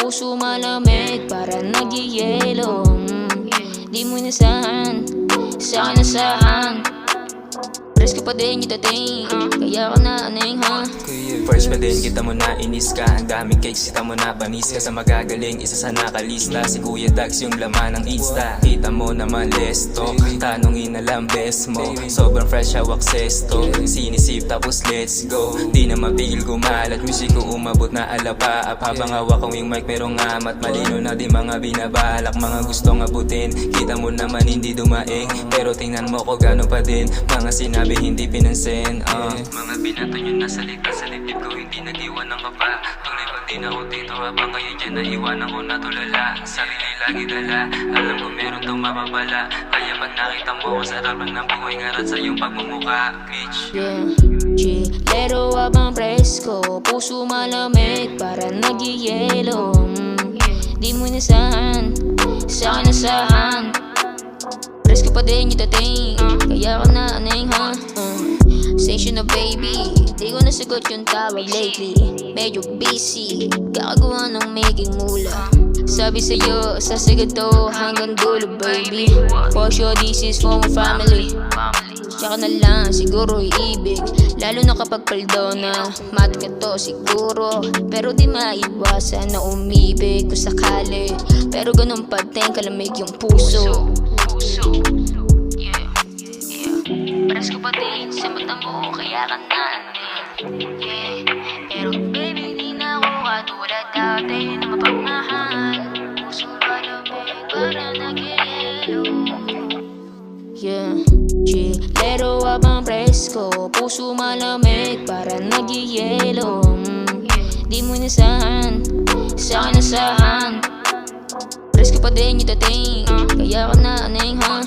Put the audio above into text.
puso malamig para nagyayelo. Di mo inasahan, sa'kin nasahan. Presko pa din yung dating, kaya ka na aneng ha. First pa din kita mo na inis ka. Ang daming cakes kita mo na panis ka. Sa magagaling isa sa nakalista. Si Kuya Dax yung laman ng Insta. Kita mo naman lesto, tanongin na lang best mo. Sobrang fresh hawak sesto, sinisip tapos let's go. Di na mapigil kumalat, music ko umabot na alapaap. Habang hawak ko yung mic merong amat. Malino na di mga binabalak, mga gustong abutin. Kita mo naman hindi dumaing, pero tingnan mo ko gano'n pa din. Mga sinabi hindi pinansin. Mga binato nyo na salita sa dibdib ko, hindi nag-iwan ng kapa. Tunay pag di na ako dito, habang kayo dyan naiwanan ko natulala. Sarili lagi dala, alam ko meron tong mapapala. Kaya pag nakita mo ko sa harapan ng buhay, ngarat sa iyong pagmumuka, bitch. Chilero habang presko, puso malamig para nagyayelo. Di mo inasahan, sa'kin nasahan. Presko pa din yung dating, kaya ka na aneng ha. Station na baby, di ko nasagot yung tawag lately. Medyo busy, gagawa ng making mula. Sabi sa'yo, sasagot to hanggang dulo baby. For sure this is for my family. Tsaka na lang siguro ibig, lalo na kapag paldo na mat ka to siguro. Pero di maiwasan na umibig kung sakali. Pero ganun pa din kalamig yung puso. Presko pa din sa mata mo, kaya ka na pero baby, di na ako katulad dati na mapagmahal. Puso malamig para nagyayelo. Chilero habang presko, puso malamig para nagyayelo. Di mo inasahan, sa'kin nasahan. Presko pa din yung dating, kaya ka na aneng ha.